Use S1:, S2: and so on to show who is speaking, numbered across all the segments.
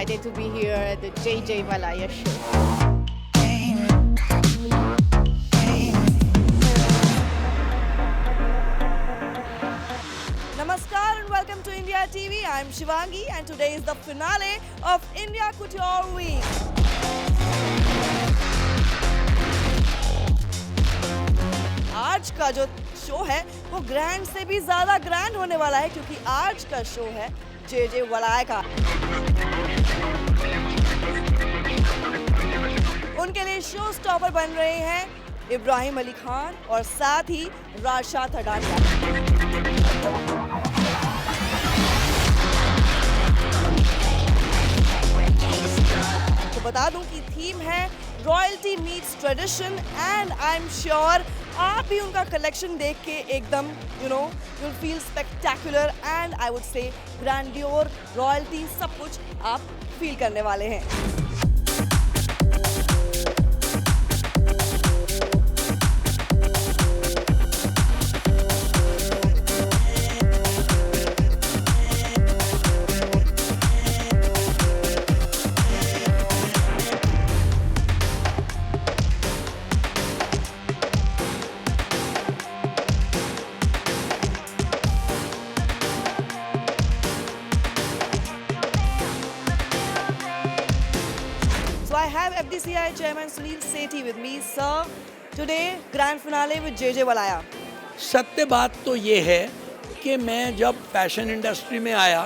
S1: excited to be here at the JJ Valaya show.
S2: Namaskar and welcome to India TV. I'm Shivangi and today is the finale of India Couture Week. आज का जो show है वो grand से भी ज्यादा grand होने वाला है क्योंकि आज का शो है JJ वलाया का। उनके लिए शो स्टॉपर बन रहे हैं इब्राहिम अली खान और साथ ही राशाद अडानिया। तो बता दूं कि थीम है royalty meets tradition and I am sure आप भी उनका कलेक्शन देख के एकदम you will feel spectacular and I would say grandeur royalty सब कुछ आप फील करने वाले हैं। So I have FDCI Chairman Sunil Sethi with me, sir. Today, grand finale with JJ Valaya.
S3: सत्य बात तो ये है कि मैं जब फैशन इंडस्ट्री में आया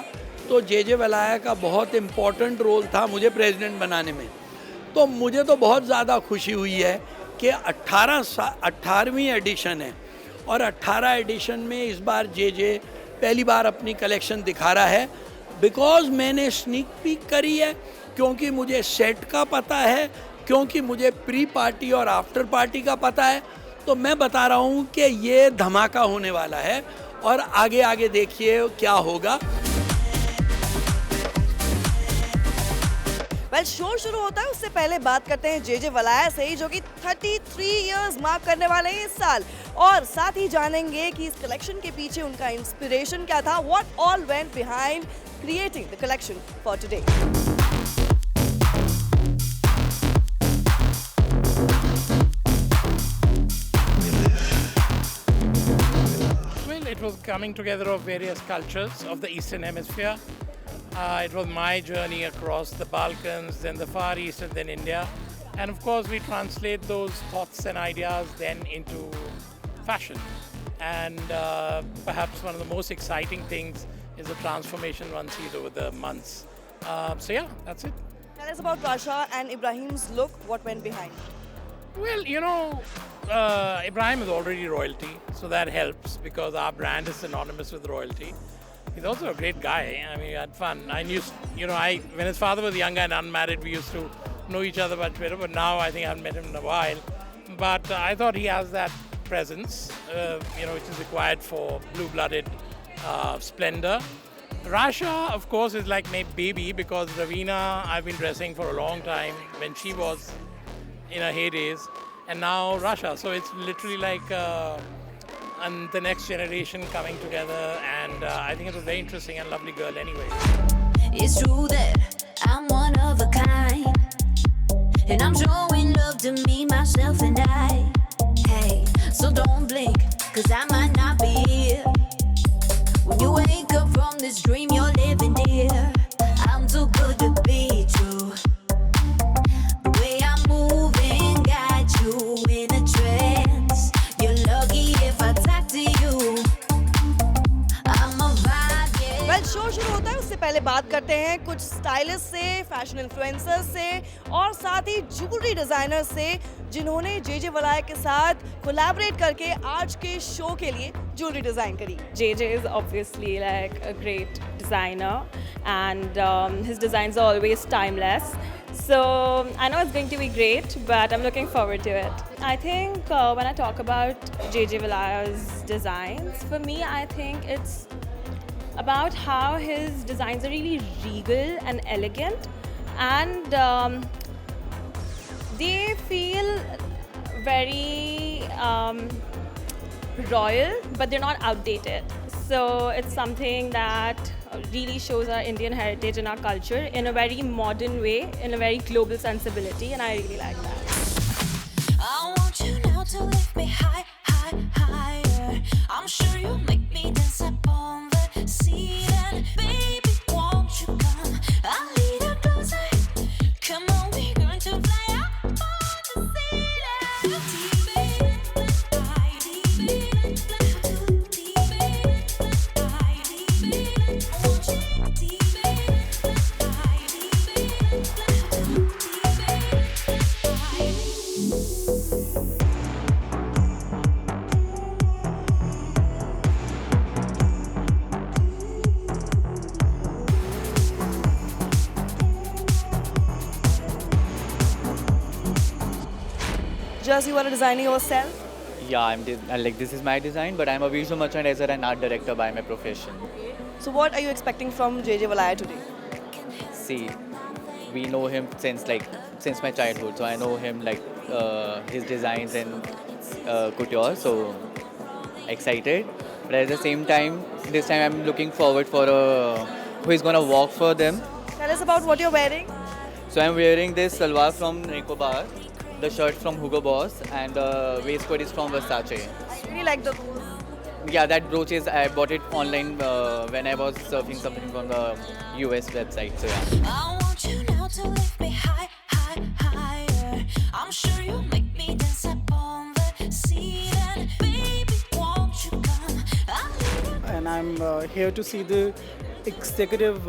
S3: तो JJ वलाया का बहुत इम्पोर्टेंट रोल था मुझे प्रेसिडेंट बनाने में। तो मुझे तो बहुत ज़्यादा खुशी हुई है कि 18वीं एडिशन है और 18 एडिशन में इस बार JJ पहली बार अपनी कलेक्शन दिखा रहा है। बिकॉज मैंने स्नीक पीक करी है, क्योंकि मुझे सेट का पता है, क्योंकि मुझे प्री पार्टी और आफ्टर पार्टी का पता है। तो मैं बता रहा हूँ कि ये धमाका होने वाला है और आगे आगे देखिए क्या होगा।
S2: वेल शो शुरू होता है उससे पहले बात करते हैं JJ वलाया से ही, जो कि 33 इयर्स मार्क करने वाले हैं इस साल, और साथ ही जानेंगे कि इस कलेक्शन के पीछे उनका इंस्पिरेशन क्या था, what all went behind creating the collection for today.
S4: It was coming together of various cultures of the Eastern Hemisphere. It was my journey across the Balkans, then the Far East, and then India. And of course, we translate those thoughts and ideas then into fashion. And perhaps one of the most exciting things is the transformation one sees over the months. So yeah, that's it.
S2: Tell us about Rasha and Ibrahim's look, what went behind?
S4: Well, Ibrahim is already royalty, so that helps because our brand is synonymous with royalty. He's also a great guy. I mean, we had fun. When his father was younger and unmarried, we used to know each other much better, but now I think I haven't met him in a while. But I thought he has that presence, which is required for blue-blooded splendor. Rasha, of course, is like my baby because Raveena, I've been dressing for a long time when she was in her heydays, and now Rasha. So it's literally like and the next generation coming together, and I think it's a very interesting and lovely girl anyway.
S5: It's true that I'm one of a kind, and I'm showing love to me, myself, and I. Hey, so don't blink, cause I might not be here when you wake up from this dream you're living, dear. I'm too good to be true. The way I'm moving got you in a trance. You're lucky if I talk to you. I'm a vibe, yeah.
S2: Well show शुरू होता है उससे पहले बात करते हैं कुछ stylist से, फैशन इन्फ्लुएंसर्स से और साथ ही ज्वेलरी डिजाइनर से, जिन्होंने JJ वलाया के साथ कोलैबोरेट करके आज के शो के लिए ज्वेलरी डिजाइन करी।
S6: JJ is obviously like a great designer, and his designs are always timeless. So I know it's going to be great, but I'm looking forward to it. I think when I talk about JJ Valaya's designs, for me, I think it's about how his designs are really regal and elegant, and they feel very royal, but they're not outdated. So it's something that really shows our Indian heritage and our culture in a very modern way, in a very global sensibility, and I really like that.
S5: I want you now to lift me high, high, higher. I'm sure you'll make me dance up on the seat. And baby, won't you come a little closer? Come on, we're going to fly up on the ceiling.
S2: Just you are designing yourself?
S7: Yeah, like this is my design, but I'm a visual merchandiser and art director by my profession.
S2: So what are you expecting from JJ Valaya today?
S7: See, we know him since my childhood, so I know him like his designs and couture. So excited, but at the same time, this time I'm looking forward for who is gonna walk for them.
S2: Tell us about what you're wearing.
S7: So I'm wearing this salwar from Nicobar, the shirt from Hugo Boss, and the waistcoat is from Versace.
S2: I really like the rules.
S7: Yeah, that brooch I bought it online when I was surfing something from the US website. So yeah.
S5: I want you now to lift me high, high, higher. I'm sure you'll make me dance up on the seat. And baby, won't you come a little
S8: And I'm here to see the executive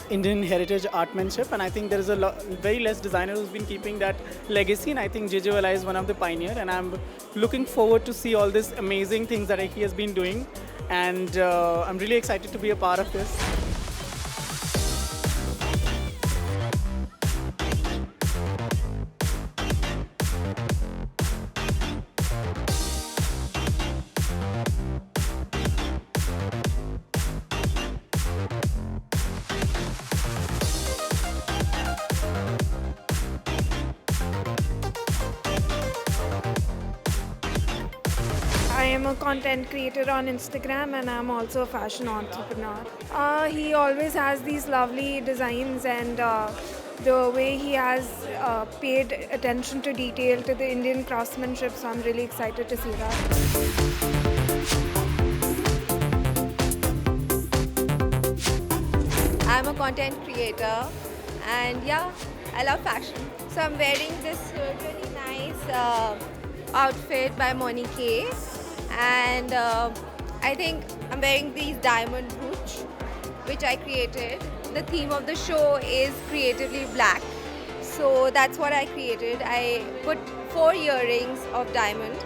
S8: Indian heritage artmanship, and I think there is very less designer who's been keeping that legacy, and I think JJ Valaya is one of the pioneer, and I'm looking forward to see all these amazing things that he has been doing, and I'm really excited to be a part of this.
S9: I am a content creator on Instagram and I'm also a fashion entrepreneur. He always has these lovely designs, and the way he has paid attention to detail to the Indian craftsmanship, so I'm really excited to see that.
S1: I'm a content creator, and yeah, I love fashion. So I'm wearing this really nice outfit by Monique, and I think I'm wearing these diamond brooch, which I created. The theme of the show is creatively black, so that's what I created. I put 4 earrings of diamond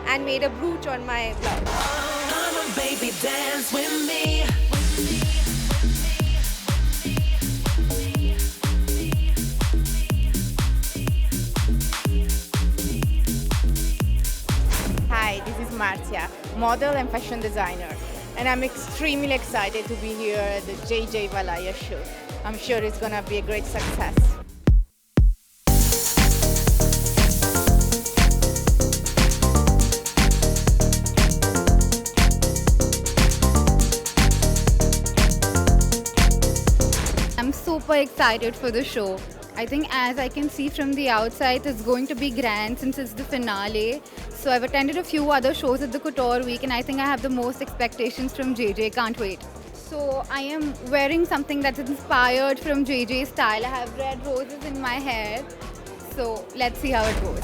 S1: and made a brooch on my blouse.
S5: Come on, baby, dance with me.
S1: Hi, this is Marcia, model and fashion designer, and I'm extremely excited to be here at the JJ Valaya show. I'm sure it's gonna be a great success.
S10: I'm super excited for the show. I think, as I can see from the outside, it's going to be grand since it's the finale. So I've attended a few other shows at the Couture Week, and I think I have the most expectations from JJ. Can't wait. So I am wearing something that's inspired from JJ's style. I have red roses in my hair. So let's see how it goes.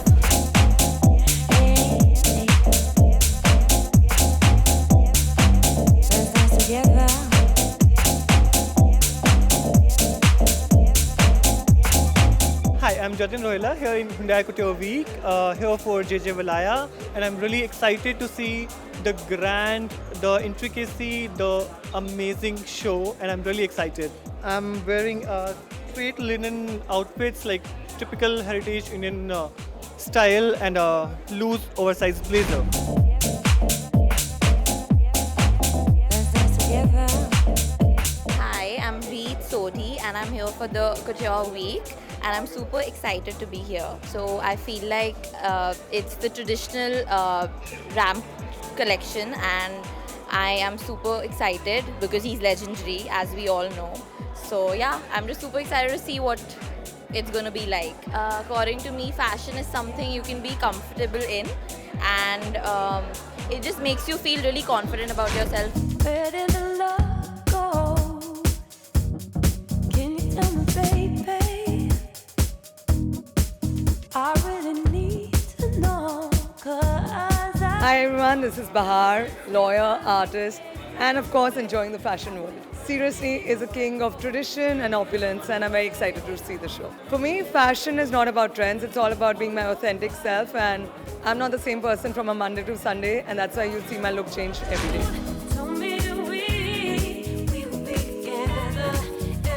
S8: Hi, I'm Jatin Rohila here in Hyundai Couture Week, here for JJ Valaya, and I'm really excited to see the intricacy, the amazing show, and I'm really excited. I'm wearing straight linen outfits like typical heritage Indian style and a loose oversized blazer.
S1: Hi, I'm Reed Sodhi, and I'm here for the Couture Week, and I'm super excited to be here. So I feel like it's the traditional ramp collection, and
S11: I am super excited because he's legendary, as we all know. So yeah, I'm just super excited to see what it's going to be like. According to me, fashion is something you can be comfortable in, and it just makes you feel really confident about yourself.
S5: Where did the love go? Can you tell me, baby? I really need to know, 'cause
S12: Hi everyone, this is Bahar, lawyer, artist, and of course enjoying the fashion world. Seriously is a king of tradition and opulence, and I'm very excited to see the show. For me, fashion is not about trends, it's all about being my authentic self, and I'm not the same person from a Monday to Sunday, and that's why you'll see my look change every day.
S5: tell me we will be together,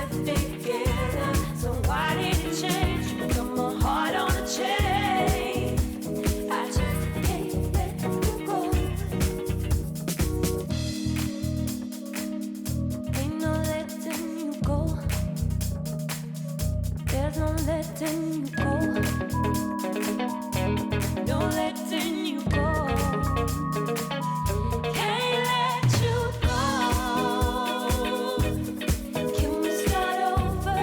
S5: every day together. So why did it change? Put my heart on a chain. I just can't let you go. Ain't no letting you go. There's no letting you go. No letting you go. Can't let you go. Can we start over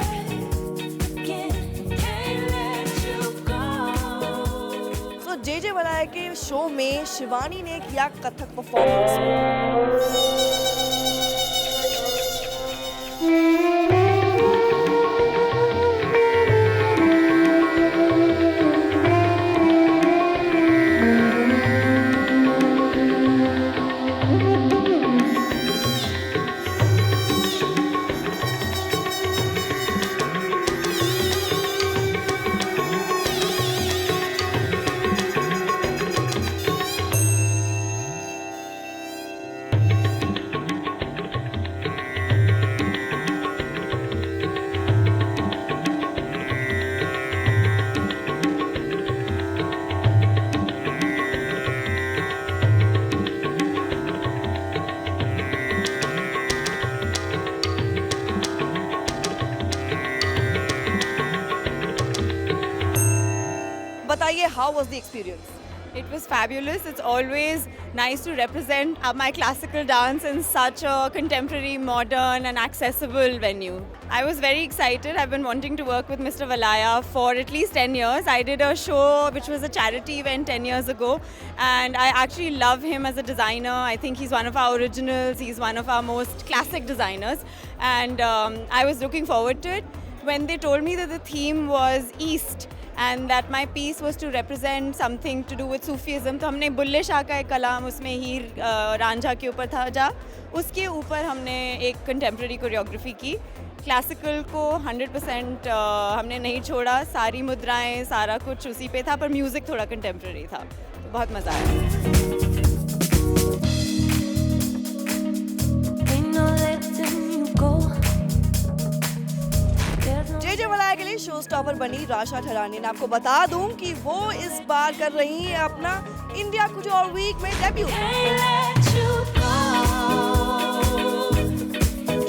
S5: again? Can't let you go.
S2: So JJ वलाया के show में शिवानी ने किया Kathak performance. बताइए, how was the experience?
S6: It was fabulous. It's always nice to represent my classical dance in such a contemporary, modern and accessible venue. I was very excited. I've been wanting to work with Mr. Valaya for at least 10 years. I did a show which was a charity event 10 years ago, and I actually love him as a designer. I think he's one of our originals. He's one of our most classic designers, and I was looking forward to it. When they told me that the theme was East, and that my piece was to represent something to do with Sufism, तो हमने बुल्ले शाह का एक कलाम उसमें हीर रांझा के ऊपर था, जा उसके ऊपर हमने एक कंटेम्प्रेरी कोरियोग्राफी की. क्लासिकल को 100% हमने नहीं छोड़ा. सारी मुद्राएं, सारा कुछ उसी पे था, पर म्यूज़िक थोड़ा कंटेम्प्रेरी था. तो बहुत मज़ा आया.
S5: Ain't no letting you go.
S2: JJ वलाया के लिए शो स्टॉपर बनी राशा ठरानी ने. आपको बता दूं कि वो इस बार कर रही हैं अपना इंडिया कुटोर वीक में debut.
S5: Can't let you go.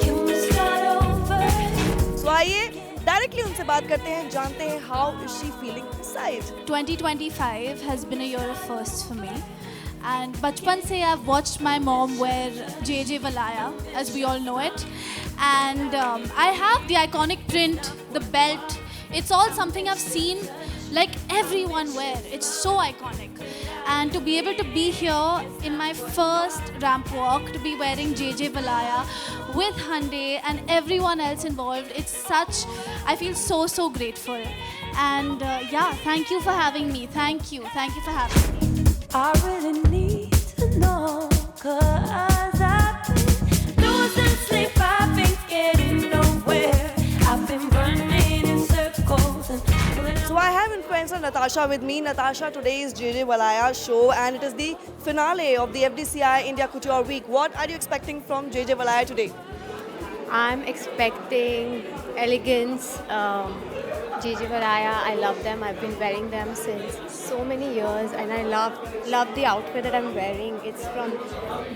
S5: Can we start over?
S2: So आइए डायरेक्टली उनसे बात करते हैं, जानते हैं how is she feeling inside.
S13: 2025 has been a year of firsts for me. And bachpan se I've watched my mom wear JJ Valaya, as we all know it. And I have the iconic print, the belt. It's all something I've seen like everyone wear. It's so iconic. And to be able to be here in my first ramp walk, to be wearing JJ Valaya with Hyundai and everyone else involved, it's such, I feel so grateful. And yeah, thank you for having me. Thank you for having me.
S5: I really need to know, 'cause I've been losing sleep, I've been getting nowhere, I've been running in circles and
S2: So I have influencer Natasha with me. Natasha, today is JJ Valaya's show and it is the finale of the FDCI India Couture Week. What are you expecting from JJ Valaya today?
S14: I'm expecting elegance. JJ Valaya, I love them. I've been wearing them since so many years, and I love the outfit that I'm wearing. It's from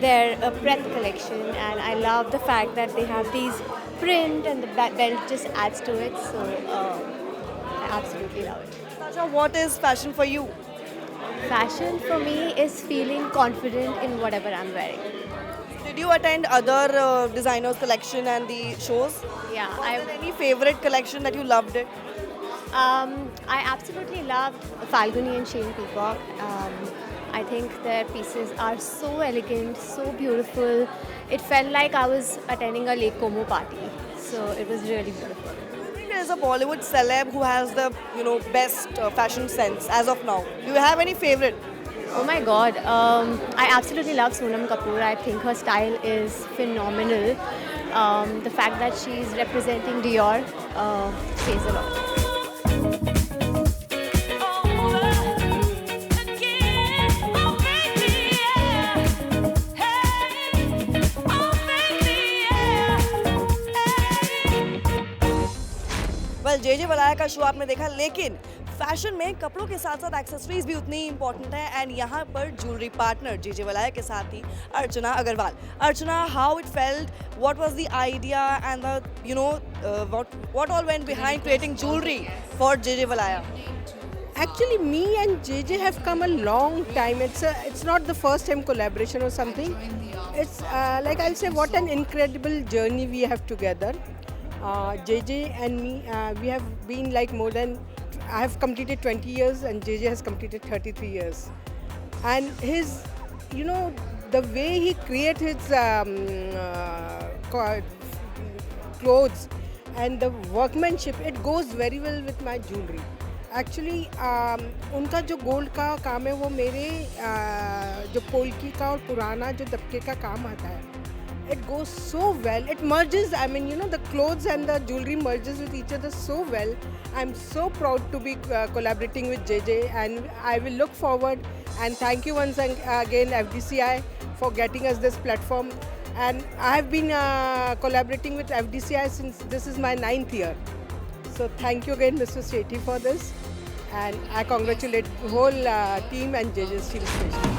S14: their Breath collection, and I love the fact that they have these print and the belt just adds to it. So I absolutely love it.
S2: Natasha, what is fashion for you?
S14: Fashion for me is feeling confident in whatever I'm wearing.
S2: Did you attend other designers' collection and the shows?
S14: Yeah,
S2: Was there any favorite collection that you loved it?
S14: I absolutely loved Falguni and Shane Peacock. I think their pieces are so elegant, so beautiful. It felt like I was attending a Lake Como party. So it was really beautiful.
S2: I think there's a Bollywood celeb who has the best fashion sense as of now. Do you have any favorite?
S14: Oh my god, I absolutely love Sonam Kapoor. I think her style is phenomenal. The fact that she's representing Dior says a lot.
S2: Well JJ वलाया का show आपने देखा, लेकिन fashion में कपड़ों के साथ साथ accessories भी उतनी ही इंपॉर्टेंट है एंड यहाँ पर ज्वेलरी पार्टनर JJ वलाया के साथ थी Archana Agarwal. Archana, how it felt, what was the idea and the what all went behind creating jewelry for JJ Valaya?
S15: Actually, me and JJ have come a long time. It's not the first time collaboration or something. It's like I'll say, what an incredible journey we have together. JJ and me, we have been like more than, I have completed 20 years and JJ has completed 33 years. And his, the way he creates his clothes and the workmanship, it goes very well with my jewelry. Actually उनका जो gold का काम है वो मेरे जो पोल्की का और पुराना जो दबके का काम आता है. It goes so well. It merges. I mean, the clothes and the jewelry merges with each other so well. I'm so proud to be collaborating with JJ, and I will look forward. And thank you once again, FDCI, for getting us this platform. And I have been collaborating with FDCI since this is my 9th year. So thank you again, Mr. Sethi, for this. And I congratulate the whole team and JJ's team especially.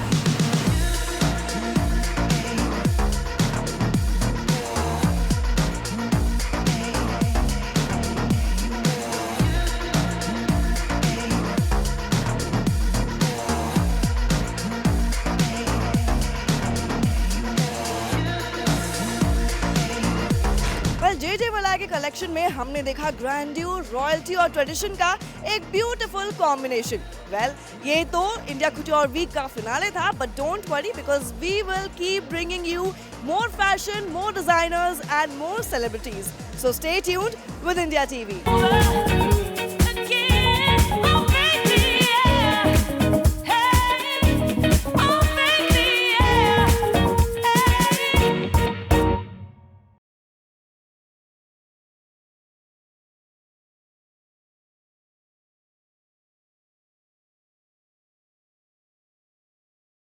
S2: JJ वलाया के collection में हमने देखा grandeur, royalty और tradition का एक beautiful combination. Well, ये तो India couture week का फिनाले था, but don't worry because we will keep bringing you more fashion, more designers and more celebrities. So stay tuned with India TV.